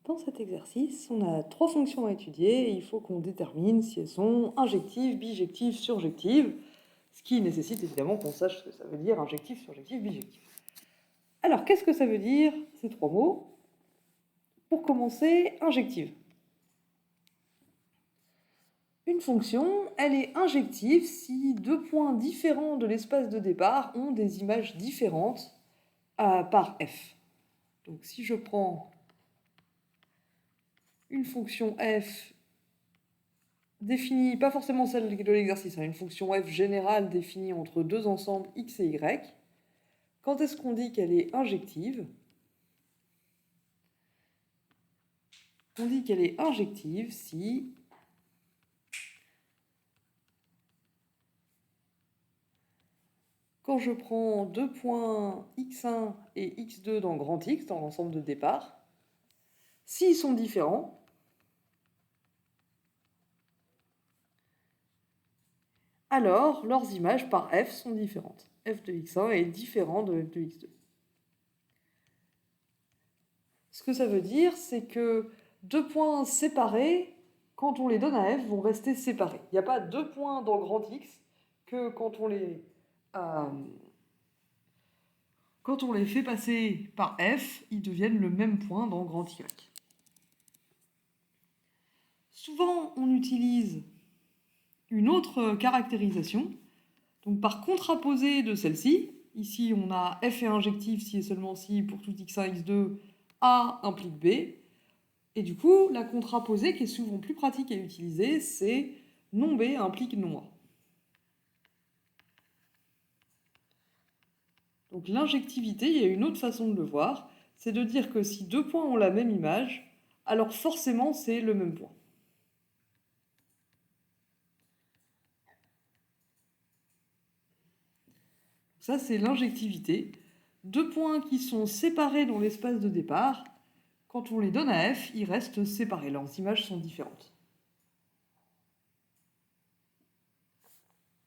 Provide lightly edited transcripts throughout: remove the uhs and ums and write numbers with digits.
Dans cet exercice, on a trois fonctions à étudier et il faut qu'on détermine si elles sont injectives, bijectives, surjectives, ce qui nécessite évidemment qu'on sache ce que ça veut dire injectif, surjectif, bijectif. Alors, qu'est-ce que ça veut dire, ces trois mots? Pour commencer, injective. Une fonction, elle est injective si deux points différents de l'espace de départ ont des images différentes par f. Donc si je prends une fonction f définie, pas forcément celle de l'exercice, une fonction f générale définie entre deux ensembles x et y, quand est-ce qu'on dit qu'elle est injective? On dit qu'elle est injective si quand je prends deux points x1 et x2 dans grand X, dans l'ensemble de départ, s'ils sont différents, alors leurs images par f sont différentes. F de x1 est différent de f de x2. Ce que ça veut dire, c'est que deux points séparés, quand on les donne à f, vont rester séparés. Il n'y a pas deux points dans grand X que quand on les fait passer par f, ils deviennent le même point dans grand Y. Souvent, on utilise une autre caractérisation, donc par contraposé de celle-ci. Ici, on a f est injectif si et seulement si pour tout x1, x2, A implique B. Et du coup, la contraposée qui est souvent plus pratique à utiliser, c'est non B implique non A. Donc l'injectivité, il y a une autre façon de le voir, c'est de dire que si deux points ont la même image, alors forcément c'est le même point. Ça, c'est l'injectivité. Deux points qui sont séparés dans l'espace de départ, quand on les donne à f, ils restent séparés, leurs images sont différentes.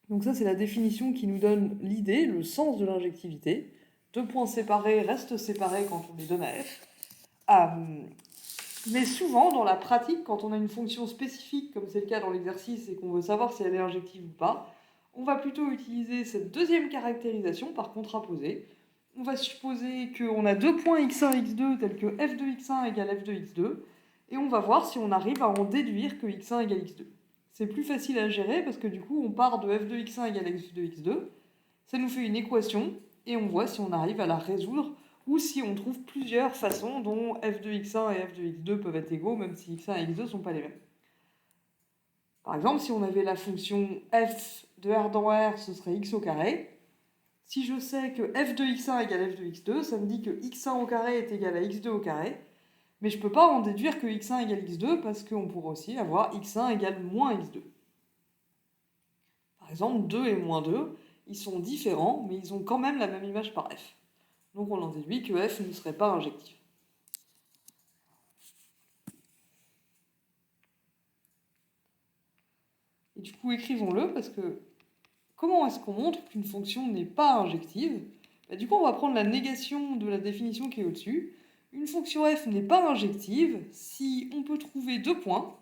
Donc ça, c'est la définition qui nous donne l'idée, le sens de l'injectivité. Deux points séparés restent séparés quand on les donne à f. Mais souvent, dans la pratique, quand on a une fonction spécifique, comme c'est le cas dans l'exercice, et qu'on veut savoir si elle est injective ou pas, on va plutôt utiliser cette deuxième caractérisation par contraposé. On va supposer qu'on a deux points x1, x2 tels que f de x1 égale f de x2, et on va voir si on arrive à en déduire que x1 égale x2. C'est plus facile à gérer parce que du coup, on part de f de x1 égale f de x2, ça nous fait une équation, et on voit si on arrive à la résoudre ou si on trouve plusieurs façons dont f de x1 et f de x2 peuvent être égaux, même si x1 et x2 ne sont pas les mêmes. Par exemple, si on avait la fonction f de r dans r, ce serait x au carré. Si je sais que f de x1 égale f de x2, ça me dit que x1 au carré est égal à x2 au carré, mais je ne peux pas en déduire que x1 égale x2 parce qu'on pourrait aussi avoir x1 égale moins x2. Par exemple, 2 et moins 2, ils sont différents, mais ils ont quand même la même image par f. Donc on en déduit que f ne serait pas injectif. Et du coup, écrivons-le, parce que comment est-ce qu'on montre qu'une fonction n'est pas injective? Du coup, on va prendre la négation de la définition qui est au-dessus. Une fonction f n'est pas injective si on peut trouver deux points.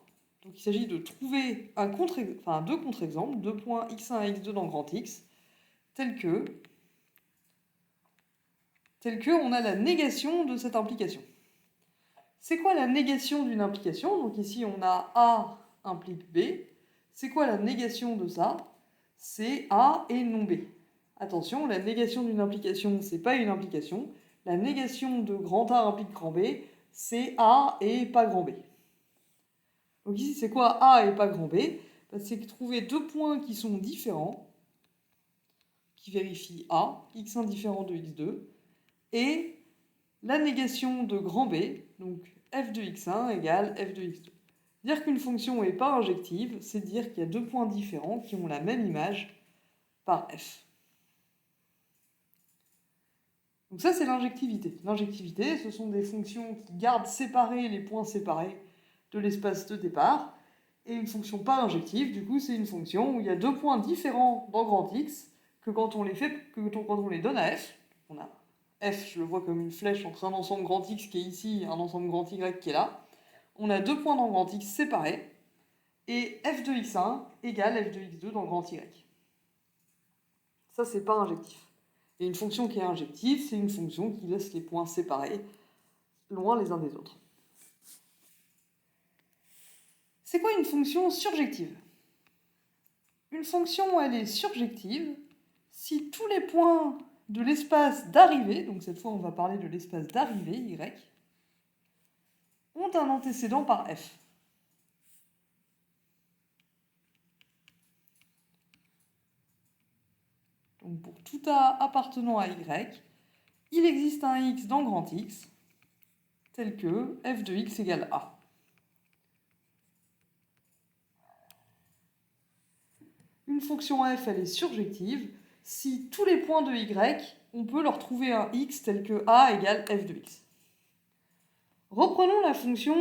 Donc il s'agit de trouver deux contre-exemples, deux points x1 et x2 dans grand X, tels que on a la négation de cette implication. C'est quoi la négation d'une implication? Donc ici, on a A implique B. C'est quoi la négation de ça? C'est A et non B. Attention, la négation d'une implication, c'est pas une implication. La négation de grand A implique grand B, c'est A et pas grand B. Donc ici, c'est quoi A et pas grand B? C'est trouver deux points qui sont différents, qui vérifient A, x1 différent de x2, et la négation de grand B, donc f de x1 égale f de x2. Dire qu'une fonction n'est pas injective, c'est dire qu'il y a deux points différents qui ont la même image par f. Donc ça, c'est l'injectivité. L'injectivité, ce sont des fonctions qui gardent séparés les points séparés de l'espace de départ. Et une fonction pas injective, du coup, c'est une fonction où il y a deux points différents dans grand X que quand on les donne à f, on a f, je le vois comme une flèche entre un ensemble grand X qui est ici et un ensemble grand Y qui est là. on a deux points dans grand X séparés, et f de x1 égale f de x2 dans grand Y. Ça, c'est pas injectif. Et une fonction qui est injective, c'est une fonction qui laisse les points séparés, loin les uns des autres. C'est quoi une fonction surjective? Une fonction, elle est surjective si tous les points de l'espace d'arrivée, donc cette fois on va parler de l'espace d'arrivée, Y, ont un antécédent par f. Donc pour tout A appartenant à Y, il existe un X dans grand X, tel que f de x égale A. Une fonction f, elle est surjective si tous les points de Y, on peut leur trouver un X tel que A égale f de x. Reprenons la fonction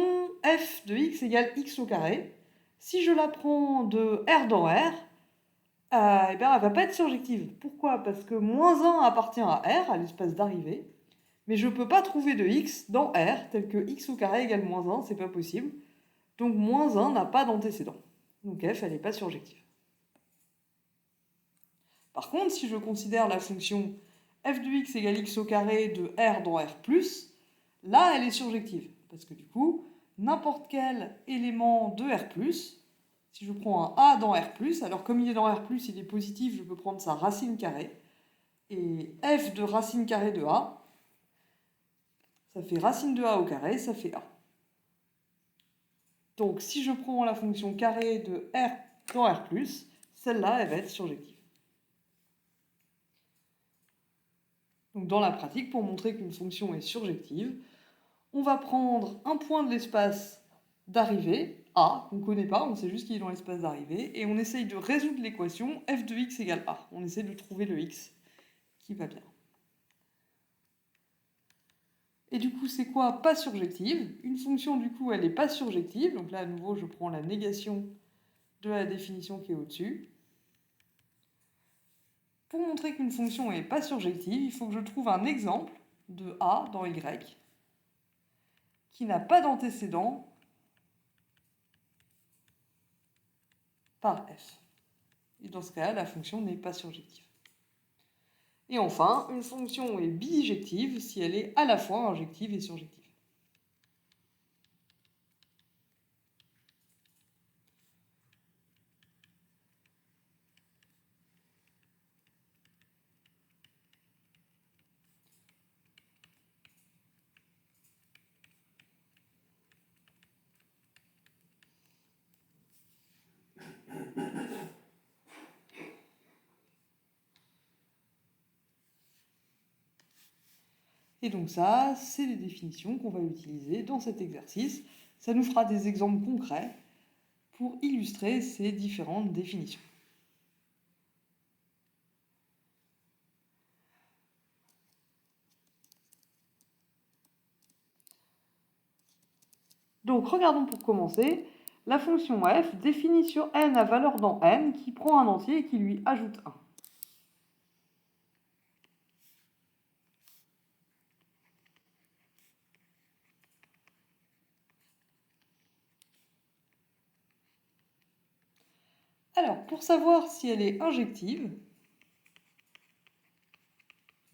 f de x égale x au carré. Si je la prends de R dans R, eh bien, elle ne va pas être surjective. Pourquoi? Parce que moins 1 appartient à R, à l'espace d'arrivée, mais je ne peux pas trouver de x dans R, tel que x au carré égale moins 1, c'est pas possible. Donc moins 1 n'a pas d'antécédent. Donc f, elle n'est pas surjective. Par contre, si je considère la fonction f de x égale x au carré de R dans R+, là, elle est surjective. Parce que du coup, n'importe quel élément de R+, si je prends un A dans R+, alors comme il est dans R+, il est positif, je peux prendre sa racine carrée. Et f de racine carrée de A, ça fait racine de A au carré, ça fait A. Donc si je prends la fonction carrée de R dans R+, celle-là, elle va être surjective. Donc dans la pratique, pour montrer qu'une fonction est surjective, on va prendre un point de l'espace d'arrivée, A, qu'on ne connaît pas, on sait juste qu'il est dans l'espace d'arrivée, et on essaye de résoudre l'équation f de x égale A. On essaie de trouver le x qui va bien. Et du coup, c'est quoi pas surjective? Une fonction, du coup, elle n'est pas surjective. Donc là, à nouveau, je prends la négation de la définition qui est au-dessus. Pour montrer qu'une fonction n'est pas surjective, il faut que je trouve un exemple de A dans Y qui n'a pas d'antécédent par f. Et dans ce cas-là, la fonction n'est pas surjective. Et enfin, une fonction est bijective si elle est à la fois injective et surjective. Et donc ça, c'est les définitions qu'on va utiliser dans cet exercice. Ça nous fera des exemples concrets pour illustrer ces différentes définitions. Donc regardons pour commencer la fonction f définie sur n à valeur dans n qui prend un entier et qui lui ajoute 1. Alors, pour savoir si elle est injective,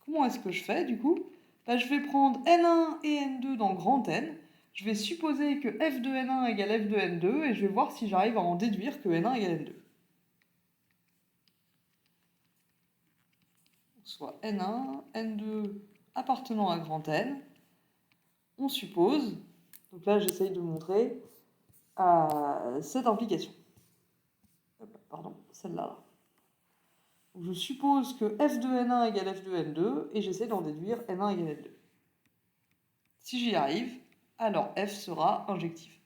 comment est-ce que je fais du coup? Je vais prendre n1 et n2 dans grand N. Je vais supposer que f de n1 égale f de n2 et je vais voir si j'arrive à en déduire que n1 égale n2. Soit n1, n2 appartenant à grand N. On suppose, donc là j'essaye de montrer cette implication. Pardon, celle-là. Je suppose que f de n1 égale f de n2 et j'essaie d'en déduire n1 égale n2. Si j'y arrive, alors f sera injectif.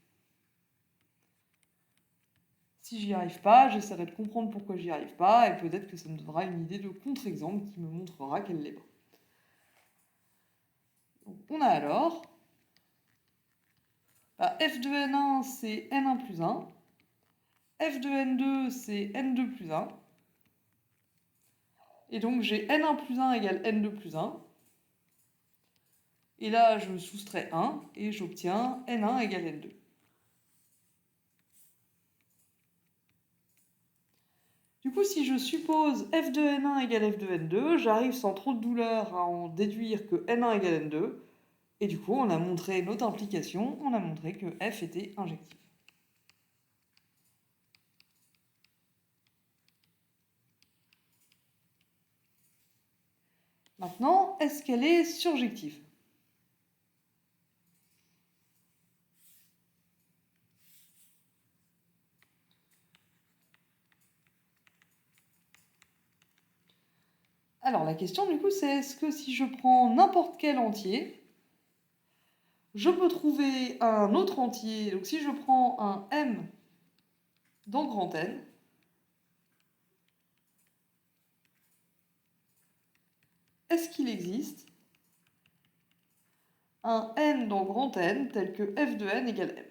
Si j'y arrive pas, j'essaierai de comprendre pourquoi j'y arrive pas et peut-être que ça me donnera une idée de contre-exemple qui me montrera qu'elle l'est pas. Donc, on a alors f de n1 c'est n1 plus 1, f de n2 c'est n2 plus 1, et donc j'ai n1 plus 1 égale n2 plus 1, et là je soustrais 1 et j'obtiens n1 égale n2. Du coup, si je suppose f de n1 égale f de n2, j'arrive sans trop de douleur à en déduire que n1 égale n2. Et du coup, on a montré notre implication, on a montré que f était injective. Maintenant, est-ce qu'elle est surjective? Alors la question du coup c'est est-ce que si je prends n'importe quel entier, je peux trouver un autre entier. Donc si je prends un m dans grand N, est-ce qu'il existe un n dans grand N tel que f de n égale m?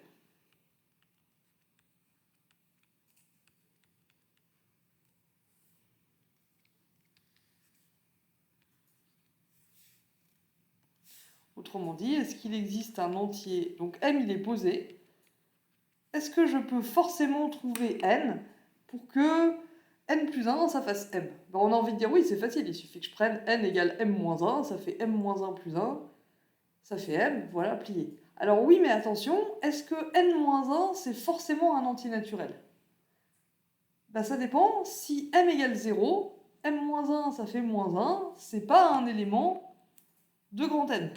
Autrement dit, est-ce qu'il existe un entier, donc m il est posé, est-ce que je peux forcément trouver n pour que n plus 1 ça fasse m? Ben, on a envie de dire oui, c'est facile, il suffit que je prenne n égale m moins 1, ça fait m moins 1 plus 1, ça fait m, voilà, plié. Alors oui, mais attention, est-ce que n-1 c'est forcément un entier naturel? Ben, ça dépend, si m égale 0, m-1 ça fait moins 1, c'est pas un élément de grand N.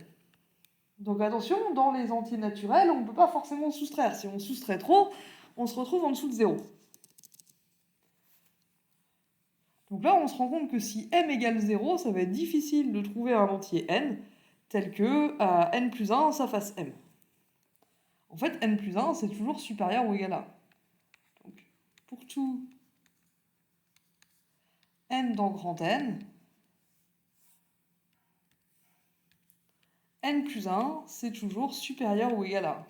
Donc attention, dans les entiers naturels, on ne peut pas forcément soustraire. Si on soustrait trop, on se retrouve en dessous de 0. Donc là, on se rend compte que si m égale 0, ça va être difficile de trouver un entier n, tel que n plus 1, ça fasse m. En fait, n plus 1, c'est toujours supérieur ou égal à 1. Donc, pour tout n dans grand N, n plus 1, c'est toujours supérieur ou égal à 1.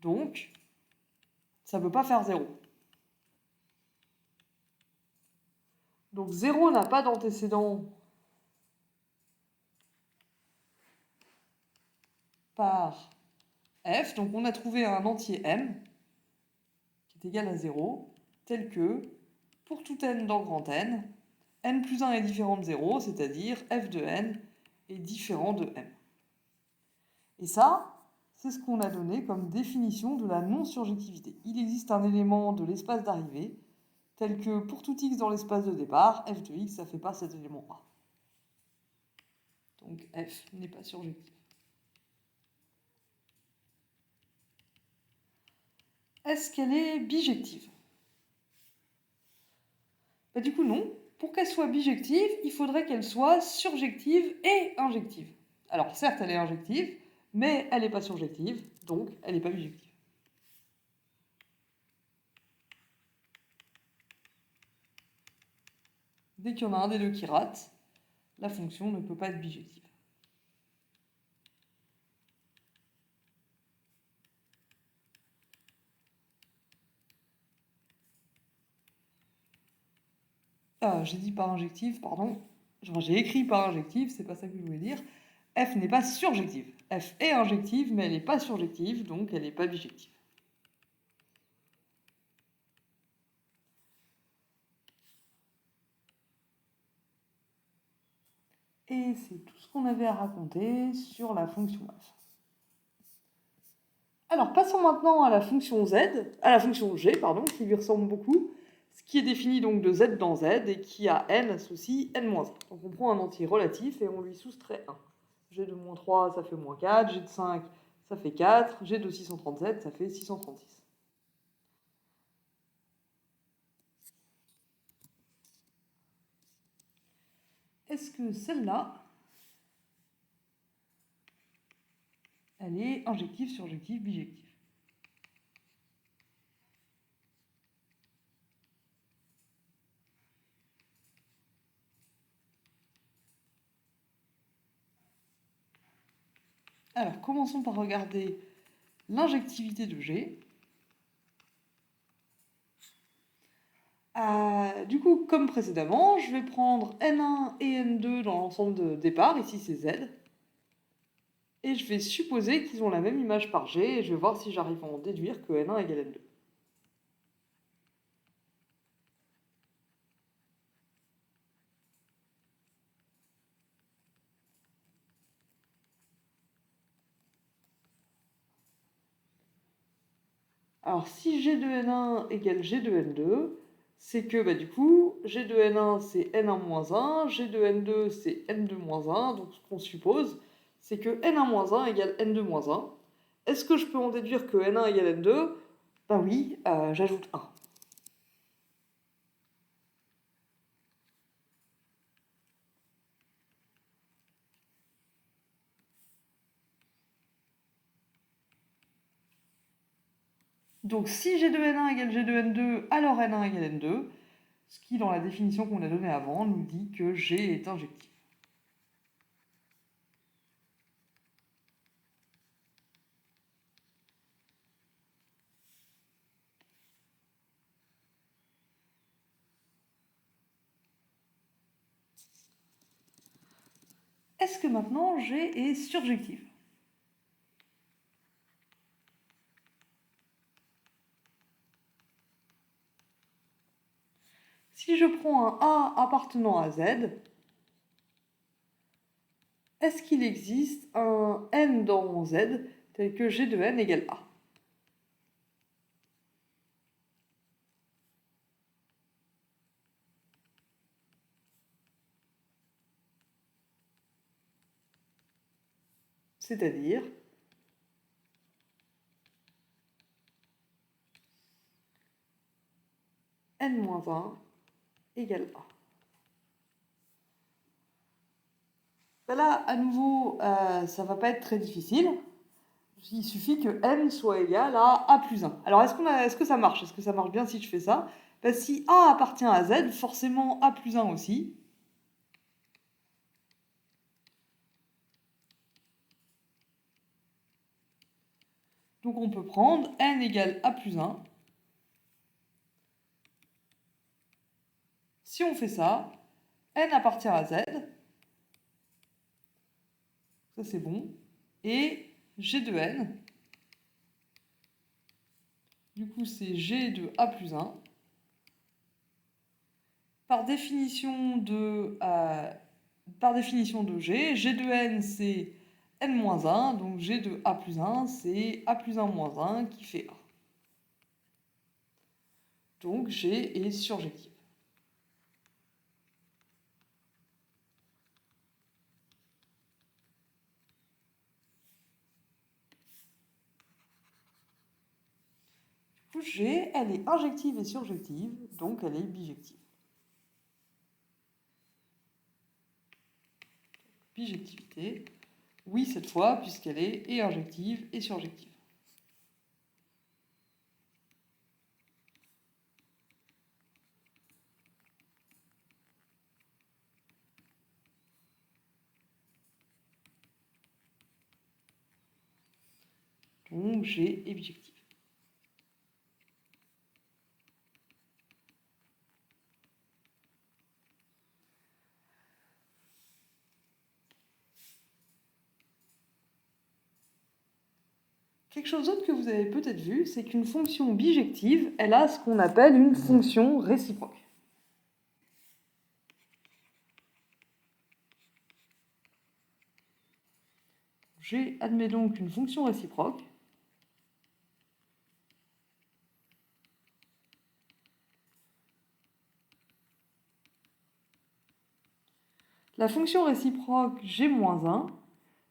Donc, ça ne peut pas faire 0. Donc 0 n'a pas d'antécédent par f. Donc on a trouvé un entier m qui est égal à 0, tel que, pour tout n dans grand N, n plus 1 est différent de 0, c'est-à-dire f de n est différent de m. Et ça, c'est ce qu'on a donné comme définition de la non-surjectivité. Il existe un élément de l'espace d'arrivée, tel que pour tout x dans l'espace de départ, f de x, ça ne fait pas cet élément A. Donc f n'est pas surjectif. Est-ce qu'elle est bijective? Bah, du coup, non. Pour qu'elle soit bijective, il faudrait qu'elle soit surjective et injective. Alors, certes, elle est injective, mais elle n'est pas surjective, donc elle n'est pas bijective. Dès qu'il y en a un des deux qui rate, la fonction ne peut pas être bijective. Ah, j'ai dit par injective, pardon. J'ai écrit par injective, c'est pas ça que je voulais dire. F n'est pas surjective. F est injective, mais elle n'est pas surjective, donc elle n'est pas bijective. Et c'est tout ce qu'on avait à raconter sur la fonction f. Alors passons maintenant à la fonction z, à la fonction g, pardon, qui lui ressemble beaucoup, ce qui est défini donc de z dans z et qui a n associe n-1. Donc on prend un entier relatif et on lui soustrait 1. G de moins 3, ça fait moins 4, G de 5, ça fait 4, G de 637, ça fait 636. Est-ce que celle-là, elle est injective, surjective, bijective? Alors, commençons par regarder l'injectivité de G. Du coup, comme précédemment, je vais prendre N1 et N2 dans l'ensemble de départ, ici c'est Z, et je vais supposer qu'ils ont la même image par G, et je vais voir si j'arrive à en déduire que N1 égale N2. Alors, si G de N1 égale G de N2, c'est que du coup, G de N1 c'est N1 moins 1, G de N2 c'est N2 moins 1, donc ce qu'on suppose, c'est que N1 moins 1 égale N2 moins 1. Est-ce que je peux en déduire que N1 égale N2? Ben oui, j'ajoute 1. Donc si G de N1 égale G de N2, alors N1 égale N2, ce qui, dans la définition qu'on a donnée avant, nous dit que G est injectif. Est-ce que maintenant G est surjectif? Si je prends un A appartenant à Z, est-ce qu'il existe un N dans Z tel que G de N égale A? C'est-à-dire N-1 égale A. Là, à nouveau, ça va pas être très difficile. Il suffit que N soit égal à A plus 1. Alors, est-ce que ça marche? Est-ce que ça marche bien si je fais ça? Si A appartient à Z, forcément A plus 1 aussi. Donc on peut prendre N égale A plus 1. Si on fait ça, N appartient à Z. Ça c'est bon. Et G de N, du coup c'est G de A plus 1. Par définition de G, G de N c'est N-1, donc G de A plus 1 c'est A plus 1 moins 1 qui fait A. Donc G est surjectif. Du coup, G, elle est injective et surjective, donc elle est bijective. Bijectivité, oui cette fois, puisqu'elle est et injective et surjective. Donc G est bijective. Quelque chose d'autre que vous avez peut-être vu, c'est qu'une fonction bijective, elle a ce qu'on appelle une fonction réciproque. G admet donc une fonction réciproque. La fonction réciproque G-1,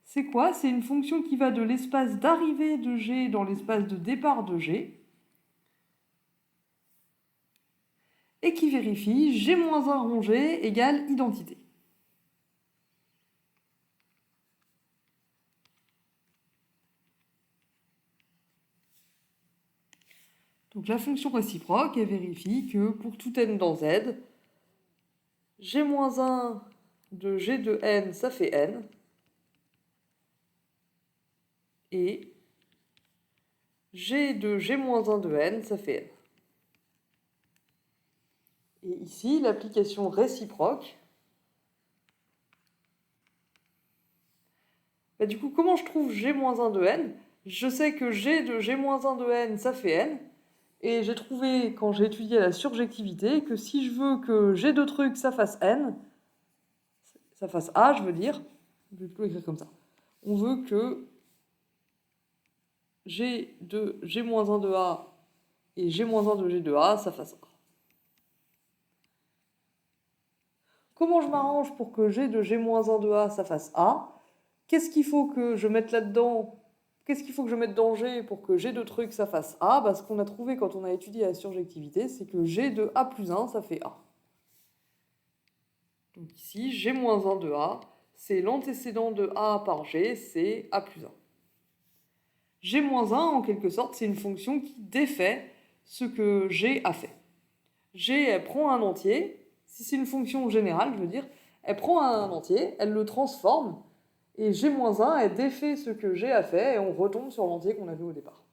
c'est quoi? C'est une fonction qui va de l'espace d'arrivée de G dans l'espace de départ de G et qui vérifie G-1 rond G égale identité. Donc la fonction réciproque, elle vérifie que pour tout n dans Z, G-1 de G de N, ça fait N, et G de G-1 de N, ça fait N. Et ici, l'application réciproque, du coup, comment je trouve G-1 de N? Je sais que G de G-1 de N, ça fait N, et j'ai trouvé, quand j'ai étudié la surjectivité, que si je veux que G de truc, ça fasse N, ça fasse A, je veux dire, je vais plutôt écrire comme ça. On veut que G de G-1 de A et g-1 de g de a, ça fasse a. Comment je m'arrange pour que g de g-1 de a, ça fasse a? Qu'est-ce qu'il faut que je mette là-dedans? Qu'est-ce qu'il faut que je mette dans G pour que G de truc ça fasse A? Ce qu'on a trouvé quand on a étudié la surjectivité, c'est que G de A plus 1, ça fait A. Donc ici, G-1 de A, c'est l'antécédent de A par G, c'est A plus 1. G-1, en quelque sorte, c'est une fonction qui défait ce que G a fait. G, elle prend un entier, si c'est une fonction générale, je veux dire, elle prend un entier, elle le transforme, et G-1, elle défait ce que G a fait, et on retombe sur l'entier qu'on avait au départ.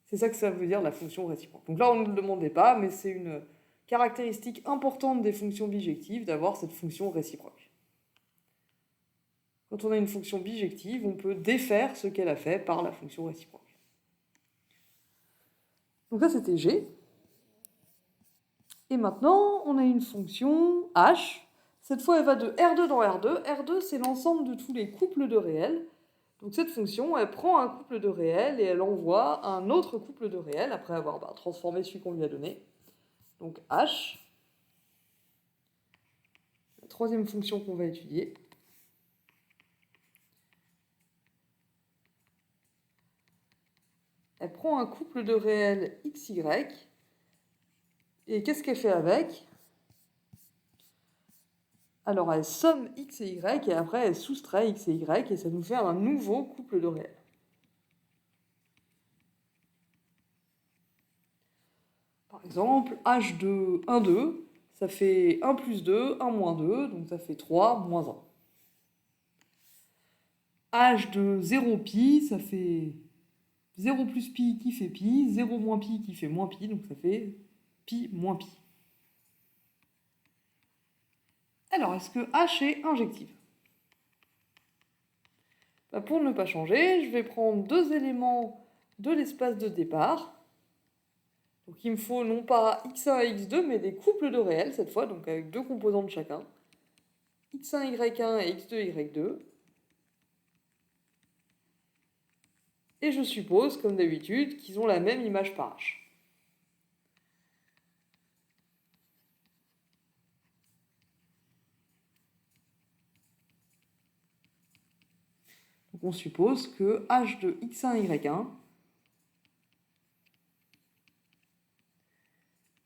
C'est ça que ça veut dire la fonction réciproque. Donc là, on ne le demandait pas, mais c'est une caractéristique importante des fonctions bijectives d'avoir cette fonction réciproque. Quand on a une fonction bijective, on peut défaire ce qu'elle a fait par la fonction réciproque. Donc là, c'était G. Et maintenant, on a une fonction H. Cette fois, elle va de R2 dans R2. R2, c'est l'ensemble de tous les couples de réels. Donc cette fonction, elle prend un couple de réels et elle envoie un autre couple de réels après avoir transformé celui qu'on lui a donné. Donc H, la troisième fonction qu'on va étudier. Elle prend un couple de réels xy. Et qu'est-ce qu'elle fait avec? Alors elle somme x et y et après elle soustrait x et y et ça nous fait un nouveau couple de réels. Par exemple, h de 1, 2, ça fait 1 plus 2, 1 moins 2, donc ça fait 3 moins 1. H de 0 pi, ça fait 0 plus pi qui fait pi, 0 moins pi qui fait moins pi, donc ça fait pi moins pi. Alors, est-ce que H est injective? Pour ne pas changer, je vais prendre deux éléments de l'espace de départ. Donc il me faut non pas x1 et x2, mais des couples de réels cette fois, donc avec deux composantes chacun. x1, y1 et x2, y2. Et je suppose, comme d'habitude, qu'ils ont la même image par H. Donc on suppose que H de x1, y1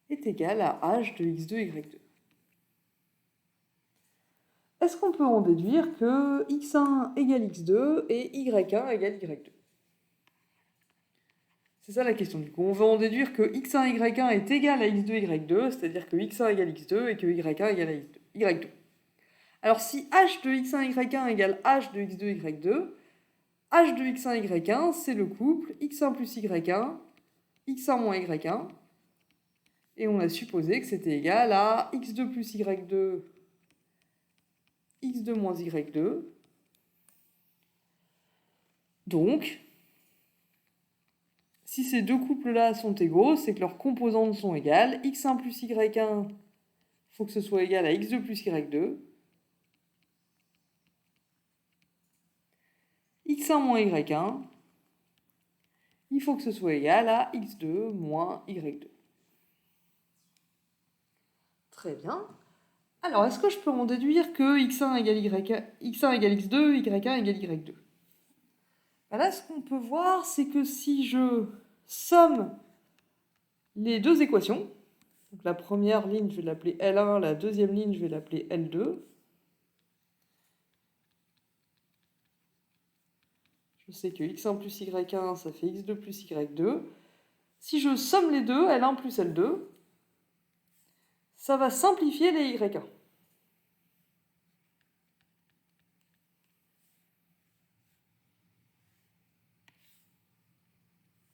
est égal à H de x2, y2. Est-ce qu'on peut en déduire que x1 égale x2 et y1 égale y2? C'est ça la question du coup. On veut en déduire que x1, y1 est égal à x2, y2, c'est-à-dire que x1 égale x2 et que y1 égale à y2. Alors si h de x1, y1 égale h de x2, y2, h de x1, y1, c'est le couple x1 plus y1, x1 moins y1. Et on a supposé que c'était égal à x2 plus y2, x2 moins y2. Donc, si ces deux couples-là sont égaux, c'est que leurs composantes sont égales. x1 plus y1, il faut que ce soit égal à x2 plus y2. x1 moins y1, il faut que ce soit égal à x2 moins y2. Très bien. Alors, est-ce que je peux en déduire que x1 égale x1 égale x2, y1 égale y2? Là, ce qu'on peut voir, c'est que si je somme les deux équations, donc la première ligne, je vais l'appeler L1, la deuxième ligne, je vais l'appeler L2. Je sais que x1 plus y1, ça fait x2 plus y2. Si je somme les deux, L1 plus L2, ça va simplifier les y1.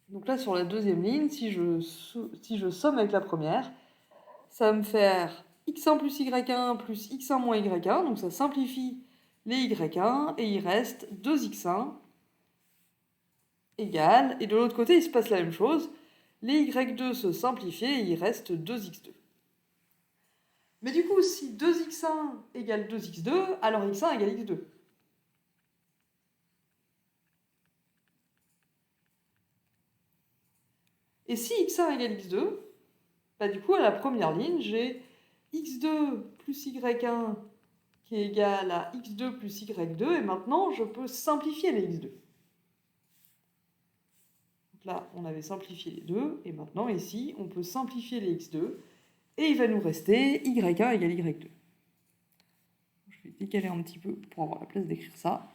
Donc là, sur la deuxième ligne, si je somme avec la première, ça va me faire x1 plus y1 plus x1 moins y1, donc ça simplifie les y1, et il reste 2x1 égale, et de l'autre côté, il se passe la même chose, les y2 se simplifient et il reste 2x2. Mais du coup, si 2x1 égale 2x2, alors x1 égale x2. Et si x1 égale x2, bah du coup, à la première ligne, j'ai x2 plus y1 qui est égal à x2 plus y2, et maintenant, je peux simplifier les x2. Donc là, on avait simplifié les deux, et maintenant, ici, on peut simplifier les x2, et il va nous rester y1 égale y2. Je vais décaler un petit peu pour avoir la place d'écrire ça.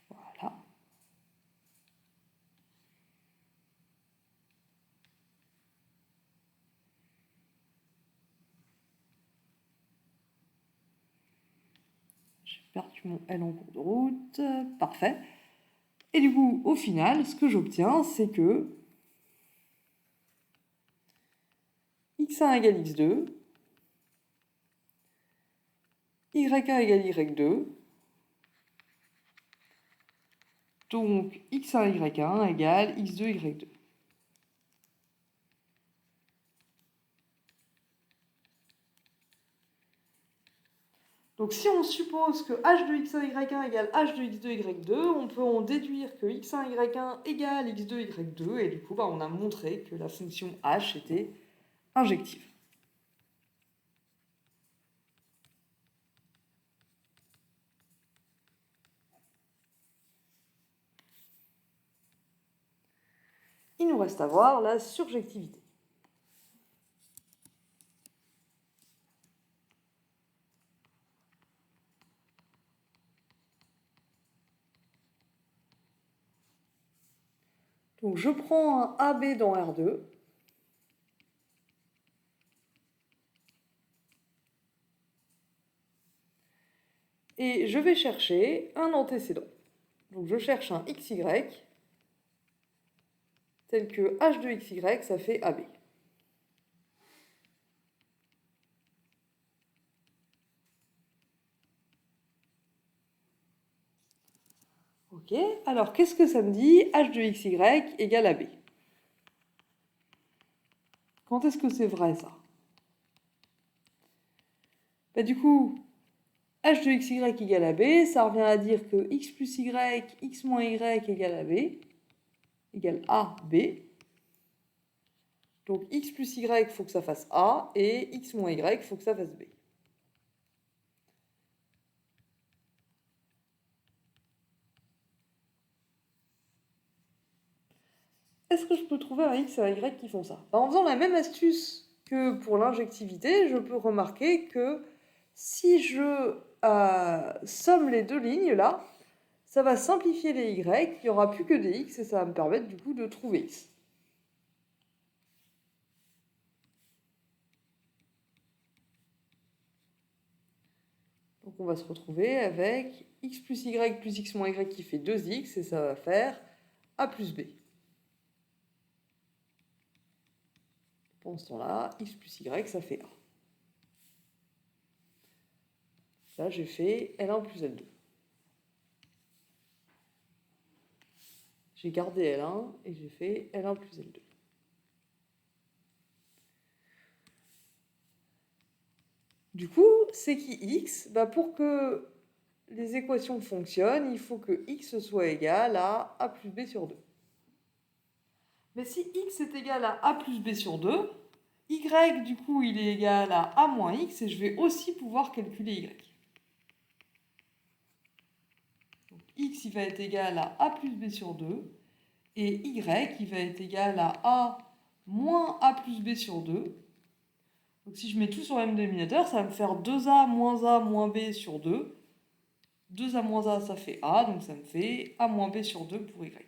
Voilà. J'ai perdu mon L en cours de route. Parfait. Et du coup, au final, ce que j'obtiens, c'est que x1 égale x2, y1 égale y2, donc x1 y1 égale x2 y2. Donc si on suppose que h de x1 y1 égale h de x2 y2, on peut en déduire que x1 y1 égale x2 y2, et du coup on a montré que la fonction h était injective. Il nous reste à voir la surjectivité. Donc je prends un AB dans R2. Et je vais chercher un antécédent. Donc je cherche un XY, tel que H de XY, ça fait AB. Ok, alors qu'est-ce que ça me dit H de XY égale AB? Quand est-ce que c'est vrai ça? Bah, du coup, H de XY égale AB, ça revient à dire que X plus Y, X moins Y égale AB, égale AB. Donc X plus Y, il faut que ça fasse A, et X moins Y, il faut que ça fasse B. Est-ce que je peux trouver un X et un Y qui font ça? En faisant la même astuce que pour l'injectivité, je peux remarquer que si je somme les deux lignes là, ça va simplifier les Y, il n'y aura plus que des X et ça va me permettre du coup de trouver X. Donc on va se retrouver avec X plus Y plus X moins Y qui fait 2X et ça va faire A plus B. Pendant ce temps-là, X plus Y ça fait A. Là j'ai fait L1 plus L2. J'ai gardé L1 et j'ai fait L1 plus L2. Du coup, c'est qui X? Pour que les équations fonctionnent, il faut que X soit égal à A plus B sur 2. Mais si X est égal à A plus B sur 2, Y, du coup, il est égal à A moins X, et je vais aussi pouvoir calculer Y. Donc, X, il va être égal à A plus B sur 2, et Y, il va être égal à A moins A plus B sur 2. Donc si je mets tout sur le même dénominateur, ça va me faire 2A moins B sur 2. 2A moins A, ça fait A, donc ça me fait A moins B sur 2 pour Y.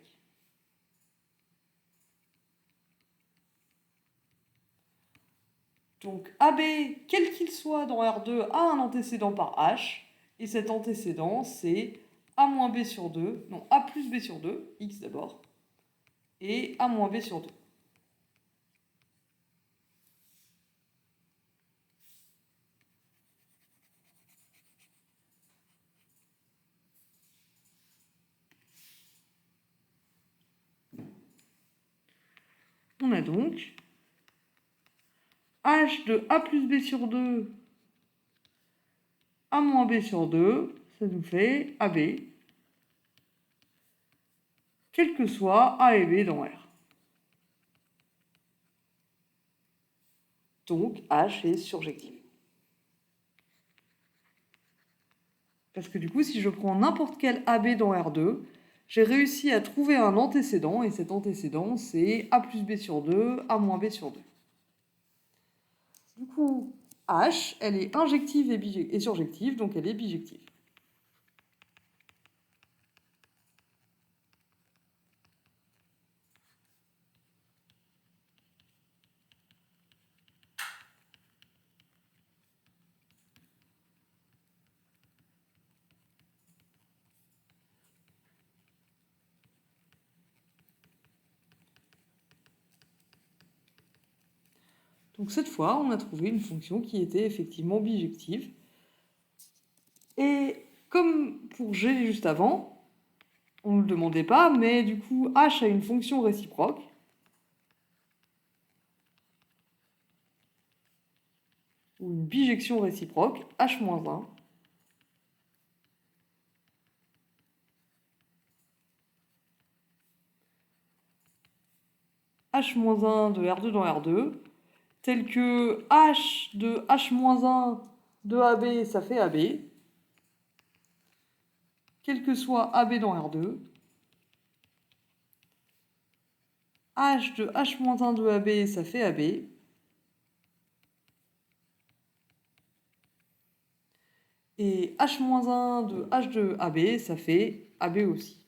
Donc AB, quel qu'il soit dans R2, a un antécédent par H, et cet antécédent, c'est A moins B sur 2, non, A plus B sur 2, X d'abord, et A moins B sur 2. a donc h de a plus b sur 2 a moins b sur 2, ça nous fait AB, quel que soit A et B dans R. Donc H est surjectif. Parce que du coup, si je prends n'importe quel AB dans R2, j'ai réussi à trouver un antécédent, et cet antécédent, c'est A plus B sur 2, A moins B sur 2. Du coup, H, elle est injective et surjective, donc elle est bijective. Donc cette fois, on a trouvé une fonction qui était effectivement bijective. Et comme pour G juste avant, on ne le demandait pas, mais du coup, H a une fonction réciproque. Ou une bijection réciproque, H-1. H-1 de R2 dans R2, tel que H de H-1 de AB, ça fait AB, quel que soit AB dans R2, H de H-1 de AB, ça fait AB, et H-1 de H de AB, ça fait AB aussi.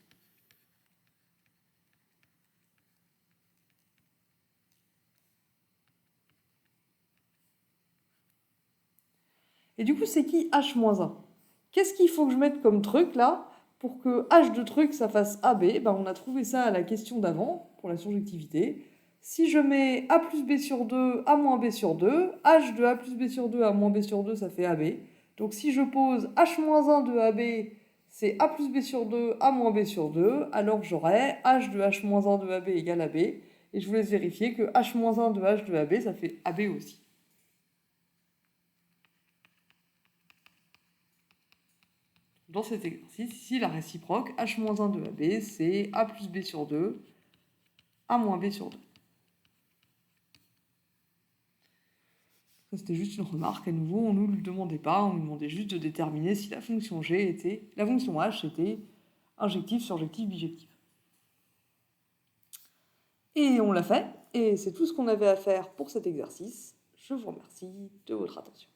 Et du coup, c'est qui H-1? Qu'est-ce qu'il faut que je mette comme truc là pour que H de truc ça fasse AB? Ben, on a trouvé ça à la question d'avant pour la surjectivité. Si je mets A plus B sur 2, A moins B sur 2, H de A plus B sur 2, A moins B sur 2, ça fait AB. Donc si je pose H-1 de AB, c'est A plus B sur 2, A moins B sur 2, alors j'aurai H de H-1 de AB égale AB. Et je vous laisse vérifier que H-1 de H de AB, ça fait AB aussi. Dans cet exercice, ici, la réciproque H-1 de AB, c'est A plus B sur 2, A moins B sur 2. Ça, c'était juste une remarque. À nouveau, on ne nous le demandait pas, on nous demandait juste de déterminer si la fonction la fonction H était injective, surjective, bijective. Et on l'a fait, et c'est tout ce qu'on avait à faire pour cet exercice. Je vous remercie de votre attention.